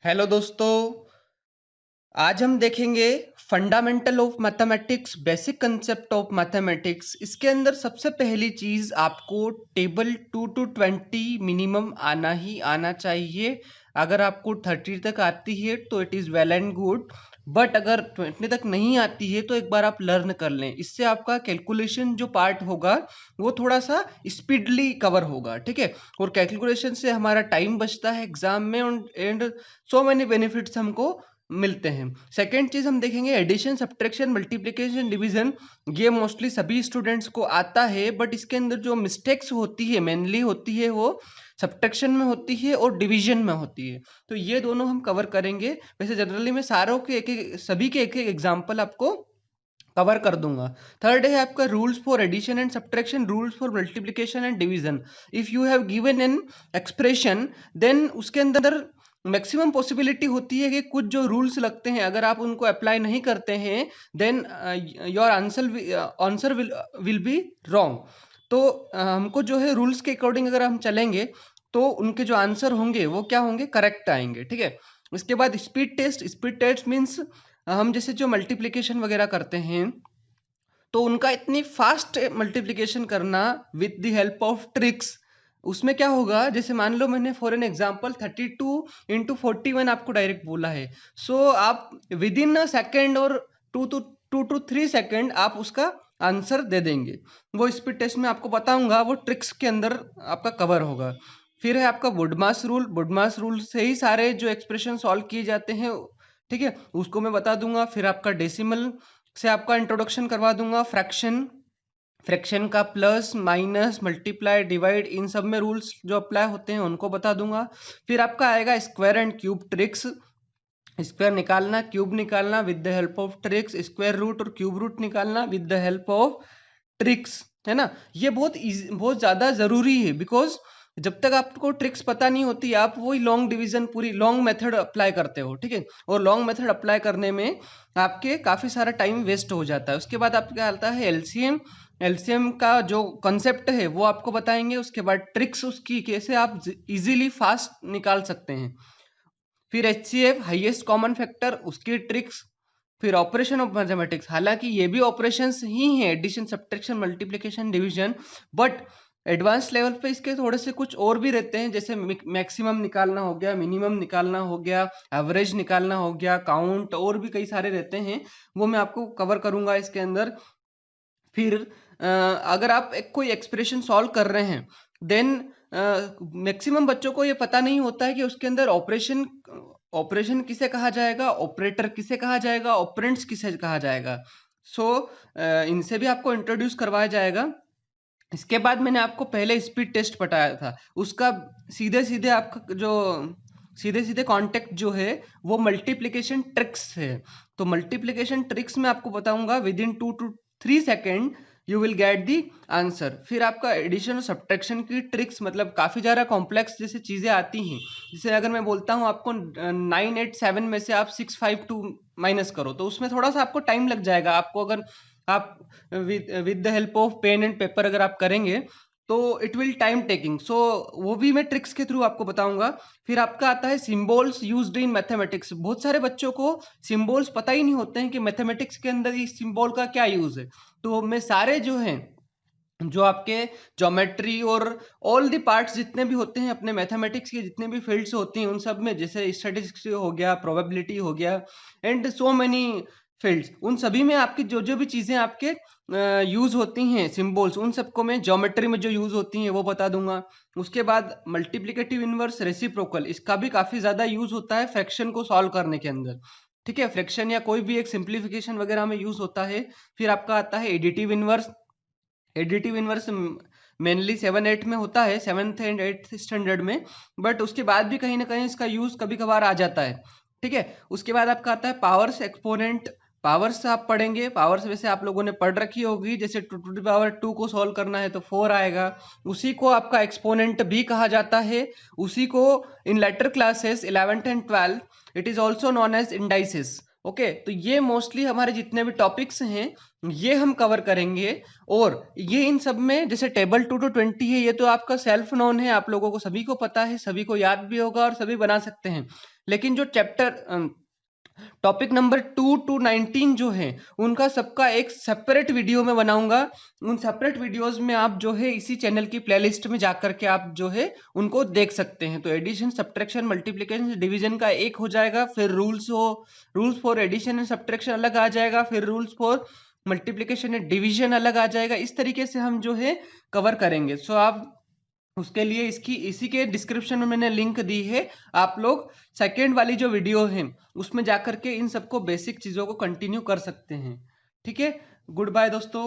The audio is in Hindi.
हेलो दोस्तों। आज हम देखेंगे fundamental of mathematics, basic concept of mathematics. इसके अंदर सबसे पहली चीज आपको टेबल 2 to 20 मिनिमम आना ही आना चाहिए। अगर आपको 30 तक आती है तो it is well and good, but अगर 20 तक नहीं आती है तो एक बार आप लर्न कर लें। इससे आपका कैलकुलेशन जो पार्ट होगा वो थोड़ा सा स्पीडली कवर होगा, ठीक है। और कैलकुलेशन से हमारा टाइम बचता है एग्जाम में, एंड सो मेनी बेनिफिट्स हमको मिलते हैं। सेकेंड चीज हम देखेंगे एडिशन, सब्ट्रैक्शन, मल्टीप्लिकेशन, डिवीजन। ये मोस्टली सभी स्टूडेंट्स को आता है, बट इसके अंदर जो मिस्टेक्स होती है मेनली होती है वो सब्ट्रैक्शन में होती है और डिवीजन में होती है। तो ये दोनों हम कवर करेंगे। वैसे जनरली मैं सारों के सभी के एक एक एग्जाम्पल आपको कवर कर दूंगा। थर्ड है आपका rules for addition and subtraction, rules for multiplication and division. If you have given an expression, then उसके अंदर मैक्सिमम पॉसिबिलिटी होती है कि कुछ जो रूल्स लगते हैं अगर आप उनको अप्लाई नहीं करते हैं, then your answer will be wrong. तो हमको जो है रूल्स के अकॉर्डिंग अगर हम चलेंगे तो उनके जो आंसर होंगे वो क्या होंगे, करेक्ट आएंगे, ठीक है। उसके बाद speed test. Speed test means हम जैसे जो मल्टीप्लिकेशन वगैरह करते हैं तो उनका इतनी फास्ट मल्टीप्लिकेशन करना with the help of tricks. उसमें क्या होगा, जैसे मान लो मैंने फॉर एन एग्जांपल 32 into 41 आपको डायरेक्ट बोला है। सो आप विद इन अ सेकेंड और 2 to 3 सेकेंड आप उसका आंसर दे देंगे। वो स्पीड टेस्ट में आपको बताऊंगा, वो ट्रिक्स के अंदर आपका कवर होगा। फिर है आपका वुडमास रूल। वुडमास रूल से ही सारे जो एक्सप्रेशन सॉल्व किए जाते हैं, ठीक है, उसको मैं बता दूंगा। फिर आपका डेसिमल से आपका इंट्रोडक्शन करवा दूंगा। फ्रैक्शन, फ्रैक्शन का plus minus multiply divide in सब में रूल्स जो अप्लाई होते हैं उनको बता दूंगा। फिर आपका आएगा square and cube tricks. Square निकालना, क्यूब निकालना with the help of tricks, square root और क्यूब रूट निकालना with the help of tricks, है ना। ये बहुत ज्यादा जरूरी है, बिकॉज जब तक आपको ट्रिक्स पता नहीं होती आप वही लॉन्ग डिवीजन पूरी लॉन्ग मेथड अप्लाई करते हो, ठीक है। और लॉन्ग मेथड अप्लाई करने में आपके काफी सारा टाइम वेस्ट हो जाता है। उसके बाद आपका आता है एलसीएम। एलसीएम का जो कॉन्सेप्ट है वो आपको बताएंगे। उसके बाद ट्रिक्स उसकी कैसे आप इजीली फास्ट निकाल सकते हैं। फिर एचसीएफ, हाईएस्ट कॉमन फैक्टर, उसकी ट्रिक्स। फिर ऑपरेशन ऑफ मैथमेटिक्स, हालांकि ये भी ऑपरेशंस ही हैं, addition, subtraction, multiplication, division, but advance level पे इसके थोड़े से कुछ और भी रहते हैं, जैसे मैक्सिमम निकालना हो गया, मिनिमम निकालना हो गया, एवरेज निकालना हो गया, काउंट, और भी कई सारे रहते हैं। वो मैं आपको कवर करूंगा इसके अंदर। फिर अगर आप कोई एक्सप्रेशन सॉल्व कर रहे हैं, देन मैक्सिमम बच्चों को ये पता नहीं होता है कि उसके अंदर ऑपरेशन ऑपरेशन किसे कहा जाएगा, ऑपरेटर किसे कहा जाएगा, ऑपरेंड्स किसे कहा जाएगा। सो इनसे भी आपको इंट्रोड्यूस करवाया जाएगा। इसके बाद मैंने आपको पहले स्पीड टेस्ट बताया था, उसका सीधे सीधे आपका जो सीधे सीधे कांटेक्ट जो है वो मल्टीप्लिकेशन ट्रिक्स है। तो मल्टीप्लिकेशन ट्रिक्स में आपको बताऊंगा with in 2 to 3 second you will get the answer. फिर आपका एडिशन और सब्ट्रैक्शन की ट्रिक्स, मतलब काफी ज्यादा कॉम्प्लेक्स जैसे चीजें आती हैं। जैसे अगर मैं बोलता हूँ आपको 987 में से आप 652 माइनस करो, तो उसमें थोड़ा सा आपको टाइम लग जाएगा। आपको अगर आप with the help of pen and paper अगर आप करेंगे तो it will time taking. So वो भी मैं ट्रिक्स के थ्रू आपको बताऊंगा। फिर आपका आता है सिंबल्स यूज्ड इन मैथमेटिक्स। बहुत सारे बच्चों को सिंबल्स पता ही नहीं होते हैं कि मैथमेटिक्स के अंदर इस सिंबल का क्या यूज है। तो मैं सारे जो हैं, जो आपके ज्योमेट्री और ऑल द पार्ट्स जितने भी होते हैं अपने मैथमेटिक्स के, जितने भी फील्ड्स होती हैं उन सब में, जैसे स्टैटिस्टिक्स हो गया, प्रोबेबिलिटी हो गया, एंड सो मेनी फील्ड्स, उन सभी में आपकी जो जो भी चीजें आपके यूज होती हैं सिंबल्स, उन सबको मैं ज्योमेट्री में जो यूज होती हैं वो बता दूंगा। उसके बाद मल्टीप्लिकेटिव इनवर्स, रेसिप्रोकल, इसका भी काफी ज्यादा यूज होता है फ्रैक्शन को सॉल्व करने के अंदर, ठीक है। फ्रैक्शन या कोई भी एक सिंप्लीफिकेशन वगैरह में यूज होता है। फिर आपका आता है additive inverse. Additive inverse mainly 7 8 में होता है, 7th and 8th स्टैंडर्ड में, बट उसके बाद भी कहीं ना कहीं इसका यूज कभी कभार आ जाता है, ठीक है। उसके बाद आपका आता है पावर्स, एक्सपोनेंट। पावर्स आप पढ़ेंगे, पावर्स वैसे आप लोगों ने पढ़ रखी होगी, जैसे 2 to the power 2 को सॉल्व करना है तो 4 आएगा। उसी को आपका एक्सपोनेंट भी कहा जाता है। उसी को in later classes 11th and 12th it is also known as indices. Okay, तो ये मोस्टली हमारे जितने भी टॉपिक्स हैं ये हम कवर करेंगे। और ये इन सब में जैसे टेबल 2 to 20 है, ये तो आपका सेल्फ नोन है, आप लोगों को सभी को पता है, सभी को याद भी होगा और सभी बना सकते हैं। लेकिन जो चैप्टर टॉपिक नंबर 2 to 19 जो है उनका सबका एक सेपरेट वीडियो में बनाऊंगा। उन सेपरेट वीडियोस में आप जो है इसी चैनल की प्लेलिस्ट में जाकर के आप जो है उनको देख सकते हैं। तो एडिशन, सब्ट्रैक्शन, मल्टीप्लिकेशन, डिवीजन का एक हो जाएगा, फिर rules for addition and subtraction अलग आ जाएगा, फिर rules for multiplication and division अलग आ जाएगा। इस तरीके से हम जो है कवर करेंगे। सो आप उसके लिए इसी के डिस्क्रिप्शन में मैंने लिंक दी है। आप लोग सेकेंड वाली जो वीडियो है उसमें जाकर के इन सबको बेसिक चीजों को कंटिन्यू कर सकते हैं। ठीक है, गुड बाय दोस्तों।